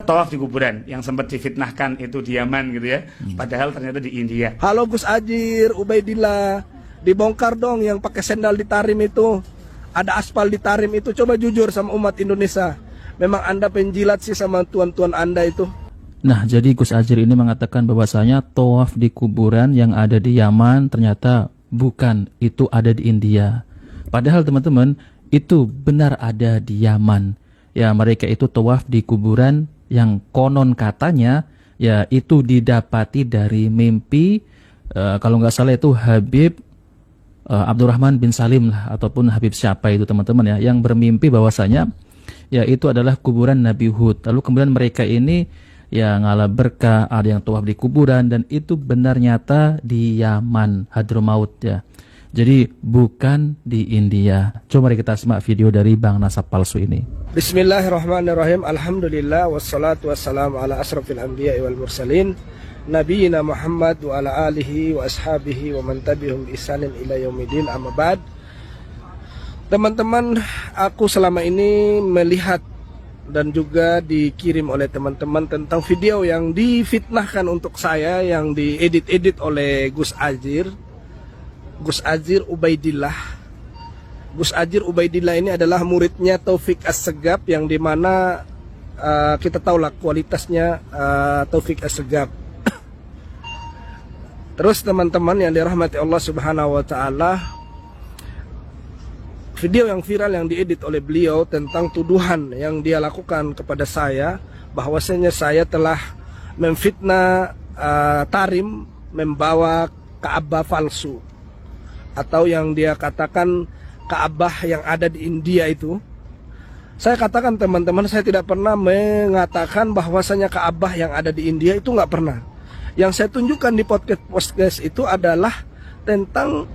tawaf di kuburan yang sempat difitnahkan itu di Yaman gitu ya. Padahal ternyata di India. Halo Gus Ajir, Ubaidillah, dibongkar dong yang pakai sendal di Tarim itu. Ada aspal di Tarim itu, coba jujur sama umat Indonesia. Memang Anda penjilat sih sama tuan-tuan Anda itu. Nah, jadi Gus Ajir ini mengatakan bahwasanya tawaf di kuburan yang ada di Yaman ternyata bukan, itu ada di India. Padahal teman-teman, itu benar ada di Yaman. Ya, mereka itu tawaf di kuburan yang konon katanya ya itu didapati dari mimpi, kalau nggak salah itu Habib Abdurrahman bin Salim lah, ataupun Habib siapa itu teman-teman ya, yang bermimpi bahwasanya ya itu adalah kuburan Nabi Hud. Lalu kemudian mereka ini ya ngalah berkah, ada yang tawaf di kuburan, dan itu benar nyata di Yaman, Hadramaut ya. Jadi bukan di India. Coba mari kita simak video dari Bang Nasab palsu ini. Bismillahirrahmanirrahim. Alhamdulillah wassalatu wassalamu ala asrafil anbiya wal mursalin nabiyina Muhammad wa ala alihi wa ashabihi wa man tabi'ahum bi ihsanin ila yaumidin, amma ba'd. Teman-teman, aku selama ini melihat dan juga dikirim oleh teman-teman tentang video yang difitnahkan untuk saya, yang diedit-edit oleh Gus Ajir Ubaidillah. Gus Ajir Ubaidillah ini adalah muridnya Taufik As-Segaf, yang dimana kita tahulah kualitasnya Taufik As-Segaf. Terus teman-teman yang dirahmati Allah Subhanahu wa Ta'ala, video yang viral yang diedit oleh beliau tentang tuduhan yang dia lakukan kepada saya, bahwasanya saya telah memfitnah Tarim membawa Ka'bah palsu, atau yang dia katakan Ka'bah yang ada di India itu. Saya katakan teman-teman, saya tidak pernah mengatakan bahwasanya Ka'bah yang ada di India itu, nggak pernah. Yang saya tunjukkan di podcast itu adalah tentang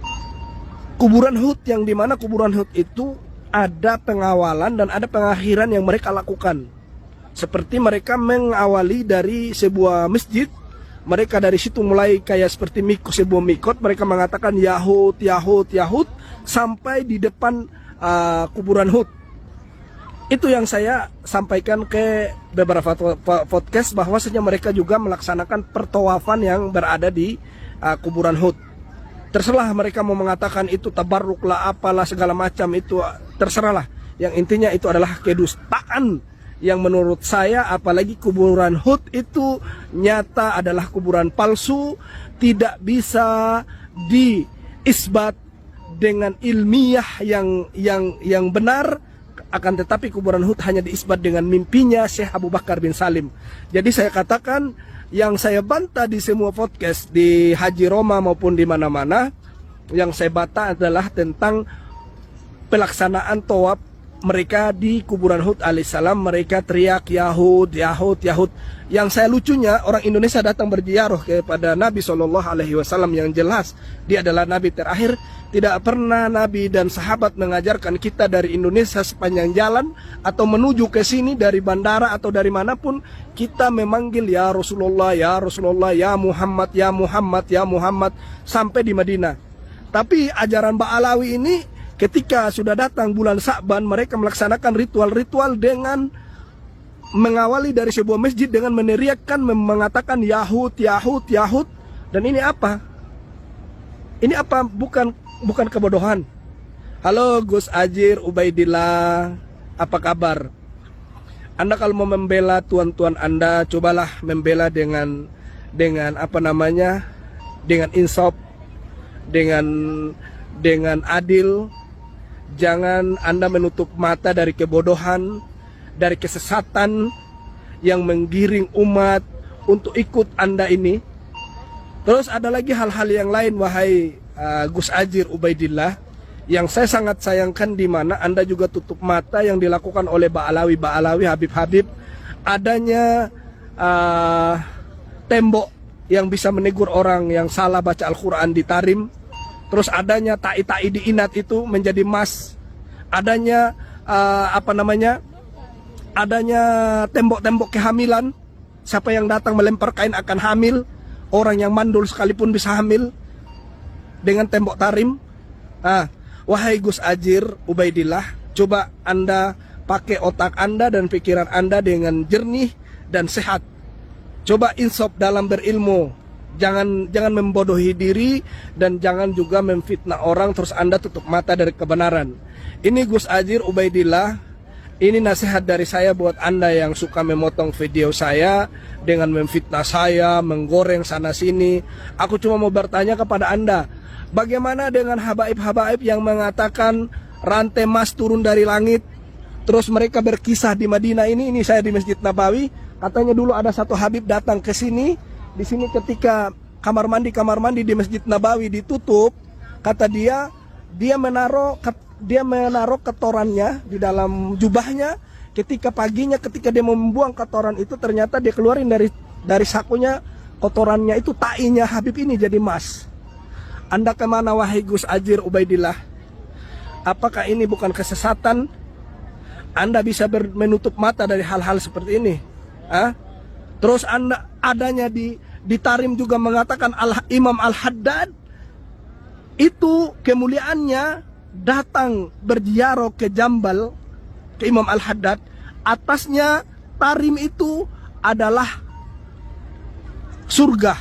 kuburan Hud, yang dimana kuburan Hud itu ada pengawalan dan ada pengakhiran yang mereka lakukan. Seperti mereka mengawali dari sebuah masjid, mereka dari situ mulai kayak seperti sebuah mikot, mereka mengatakan Yahud, Yahud, Yahud, sampai di depan kuburan Hud. Itu yang saya sampaikan ke beberapa podcast, bahwasanya mereka juga melaksanakan pertawafan yang berada di kuburan Hud. Terserah mereka mau mengatakan itu tabarruk lah, apalah segala macam, itu terserahlah. Yang intinya itu adalah kedustaan yang menurut saya, apalagi kuburan Hud itu nyata adalah kuburan palsu, tidak bisa diisbat dengan ilmiah yang benar. Akan tetapi kuburan Hud hanya diisbat dengan mimpinya Syekh Abu Bakar bin Salim. Jadi saya katakan, yang saya bantah di semua podcast, di Haji Roma maupun di mana-mana, yang saya bantah adalah tentang pelaksanaan tawaf mereka di kuburan Hud alaihissalam. Mereka teriak Yahud, Yahud, Yahud. Yang saya lucunya, orang Indonesia datang berziarah kepada Nabi SAW, yang jelas dia adalah Nabi terakhir. Tidak pernah Nabi dan sahabat mengajarkan kita dari Indonesia sepanjang jalan atau menuju ke sini dari bandara atau dari manapun, kita memanggil ya Rasulullah, ya Rasulullah, ya Muhammad, ya Muhammad, ya Muhammad, sampai di Madinah. Tapi ajaran Ba'alawi ini, ketika sudah datang bulan Sa'ban, mereka melaksanakan ritual-ritual dengan mengawali dari sebuah masjid dengan meneriakkan, mengatakan Yahud, Yahud, Yahud. Dan ini apa? Ini apa? Bukan kebodohan. Halo Gus Ajir Ubaidillah, apa kabar? Anda kalau mau membela tuan-tuan Anda, cobalah membela dengan apa namanya? Dengan insaf, dengan adil. Jangan Anda menutup mata dari kebodohan, dari kesesatan yang menggiring umat untuk ikut Anda ini. Terus ada lagi hal-hal yang lain, wahai Gus Ajir Ubaidillah, yang saya sangat sayangkan, di mana Anda juga tutup mata yang dilakukan oleh Ba'alawi, Habib-Habib, adanya tembok yang bisa menegur orang yang salah baca Al-Quran di Tarim. Terus adanya ta'i-ta'i di Inat itu menjadi emas. Adanya adanya tembok-tembok kehamilan. Siapa yang datang melempar kain akan hamil. Orang yang mandul sekalipun bisa hamil dengan tembok Tarim. Wahai Gus Ajir Ubaidillah, coba Anda pakai otak Anda dan pikiran Anda dengan jernih, dan sehat. Coba insaf dalam berilmu. Jangan membodohi diri dan jangan juga memfitnah orang terus Anda tutup mata dari kebenaran. Ini Gus Adjir Ubaidillah. Ini nasihat dari saya buat Anda yang suka memotong video saya dengan memfitnah saya, menggoreng sana sini. Aku cuma mau bertanya kepada Anda, bagaimana dengan habaib-habaib yang mengatakan rantai emas turun dari langit? Terus mereka berkisah di Madinah ini saya di Masjid Nabawi. Katanya dulu ada satu habib datang ke sini. Di sini ketika kamar mandi di Masjid Nabawi ditutup, kata dia menaruh kotorannya di dalam jubahnya. Ketika paginya ketika dia mau membuang kotoran itu, ternyata dia keluarin dari sakunya kotorannya itu, tainya habib ini jadi emas. Anda kemana wahai Gus Adjir Ubaidillah? Apakah ini bukan kesesatan? Anda bisa menutup mata dari hal-hal seperti ini. Terus Anda adanya di Tarim juga mengatakan Imam Al-Haddad itu kemuliaannya datang berziarah ke Jambal, ke Imam Al-Haddad. Atasnya Tarim itu adalah surga,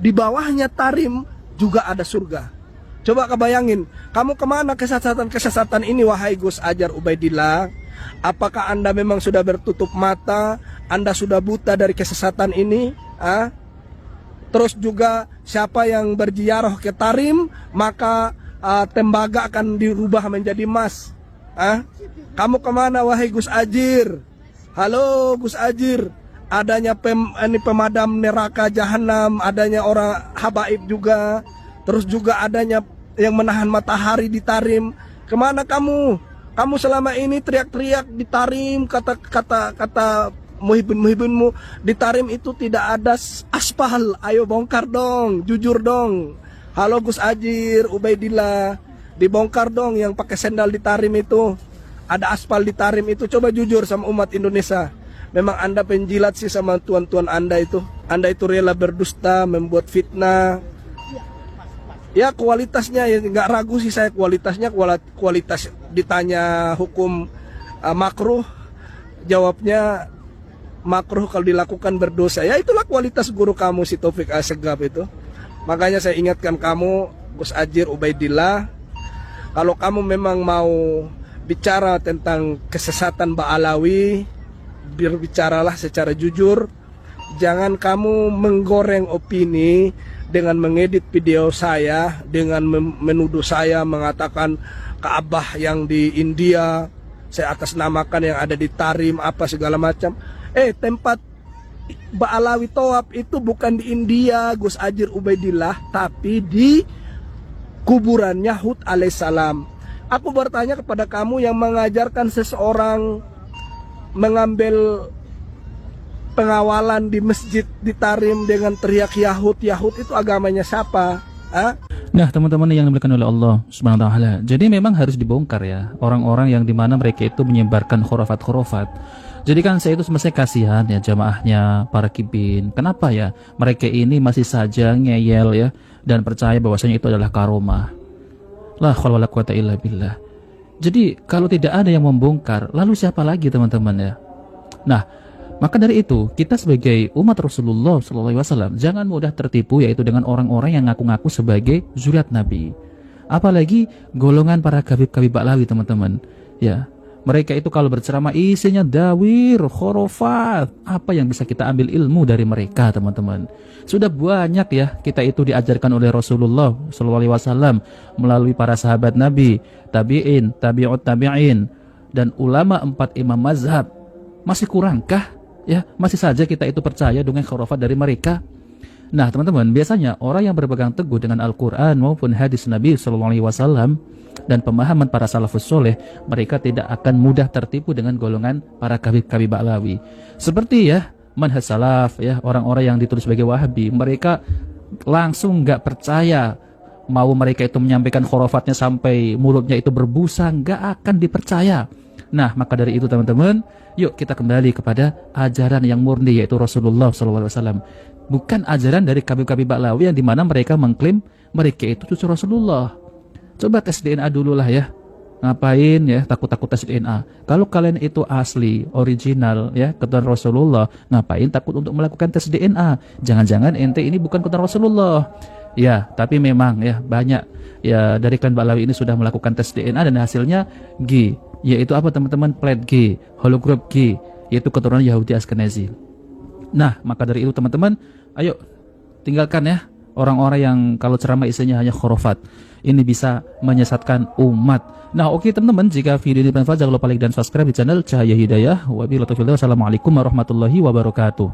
di bawahnya Tarim juga ada surga. Coba kebayangin, kamu kemana kesesatan ini wahai Gus Adjir Ubaidillah? Apakah Anda memang sudah bertutup mata? Anda sudah buta dari kesesatan ini? Terus juga siapa yang berziarah ke Tarim, maka tembaga akan dirubah menjadi emas. Kamu kemana wahai Gus Adjir? Halo Gus Adjir. Adanya pemadam neraka jahanam, adanya orang habaib juga. Terus juga adanya yang menahan matahari di Tarim. Kemana kamu? Kamu selama ini teriak-teriak di Tarim, kata muhibin-muhibinmu, di Tarim itu tidak ada aspal. Ayo bongkar dong, jujur dong. Halo Gus Adjir Ubaidillah, dibongkar dong yang pakai sendal di Tarim itu. Ada aspal di Tarim itu, coba jujur sama umat Indonesia. Memang Anda penjilat sih sama tuan-tuan Anda itu. Anda itu rela berdusta, membuat fitnah. Ya kualitasnya ya nggak ragu sih saya, kualitasnya kualitas ditanya hukum makruh, jawabnya makruh kalau dilakukan berdosa. Ya itulah kualitas guru kamu si Taufik Assegaf itu. Makanya saya ingatkan kamu Gus Adjir Ubaidillah, kalau kamu memang mau bicara tentang kesesatan Ba'alawi, berbicaralah secara jujur. Jangan kamu menggoreng opini dengan mengedit video saya, dengan menuduh saya mengatakan Ka'bah yang di India saya atasnamakan yang ada di Tarim apa segala macam. Tempat Ba'alawi Tawaf itu bukan di India Gus Adjir Ubaidillah, tapi di kuburannya Hud alaihissalam. Aku bertanya kepada kamu yang mengajarkan seseorang mengambil pengawalan di masjid di Tarim dengan teriak Yahud itu agamanya siapa? Nah teman-teman yang dimuliakan oleh Allah Subhanahu wa Ta'ala, jadi memang harus dibongkar ya orang-orang yang dimana mereka itu menyebarkan khurafat. Jadi kan saya itu semestinya kasihan ya jamaahnya para kibin. Kenapa ya mereka ini masih saja ngeyel ya dan percaya bahwasanya itu adalah karomah. La haula wala quwata illa billah. Jadi kalau tidak ada yang membongkar, lalu siapa lagi teman-teman ya? Nah, maka dari itu kita sebagai umat Rasulullah SAW jangan mudah tertipu yaitu dengan orang-orang yang ngaku-ngaku sebagai zuriat Nabi. Apalagi golongan para kabib-kabib Ba'alawi teman-teman. Ya, mereka itu kalau berceramah isinya dawir, khurafat. Apa yang bisa kita ambil ilmu dari mereka teman-teman? Sudah banyak ya kita itu diajarkan oleh Rasulullah SAW melalui para sahabat Nabi, tabi'in, tabi'ut tabi'in, dan ulama 4 imam mazhab. Masih kurangkah? Ya, masih saja kita itu percaya dengan khurafat dari mereka. Nah teman-teman, biasanya orang yang berpegang teguh dengan Al-Quran maupun hadis Nabi SAW dan pemahaman para salafus soleh, mereka tidak akan mudah tertipu dengan golongan para kabib-kabib Ba'alawi. Seperti ya manhaj salaf ya, orang-orang yang ditulis sebagai Wahabi, mereka langsung nggak percaya. Mau mereka itu menyampaikan khurafatnya sampai mulutnya itu berbusa, nggak akan dipercaya. Nah maka dari itu teman-teman, yuk kita kembali kepada ajaran yang murni yaitu Rasulullah SAW. Bukan ajaran dari kabib-kabib Ba'alawi yang dimana mereka mengklaim mereka itu cucu Rasulullah. Coba tes DNA dulu lah ya. ngapain ya takut-takut tes DNA? Kalau kalian itu asli, original ya, keturunan Rasulullah, ngapain takut untuk melakukan tes DNA? Jangan-jangan ente ini bukan keturunan Rasulullah. Ya, tapi memang ya banyak ya dari klan Ba'lawi ini sudah melakukan tes DNA dan hasilnya G, yaitu apa teman-teman? Plat G, hologroup G, yaitu keturunan Yahudi Ashkenazi. Nah, maka dari itu teman-teman, ayo tinggalkan ya orang-orang yang kalau ceramah isinya hanya khurafat. Ini bisa menyesatkan umat. Nah, oke teman-teman, jika video ini bermanfaat jangan lupa like dan subscribe di channel Cahaya Hidayah. Wabillahi taufiq. Wassalamualaikum warahmatullahi wabarakatuh.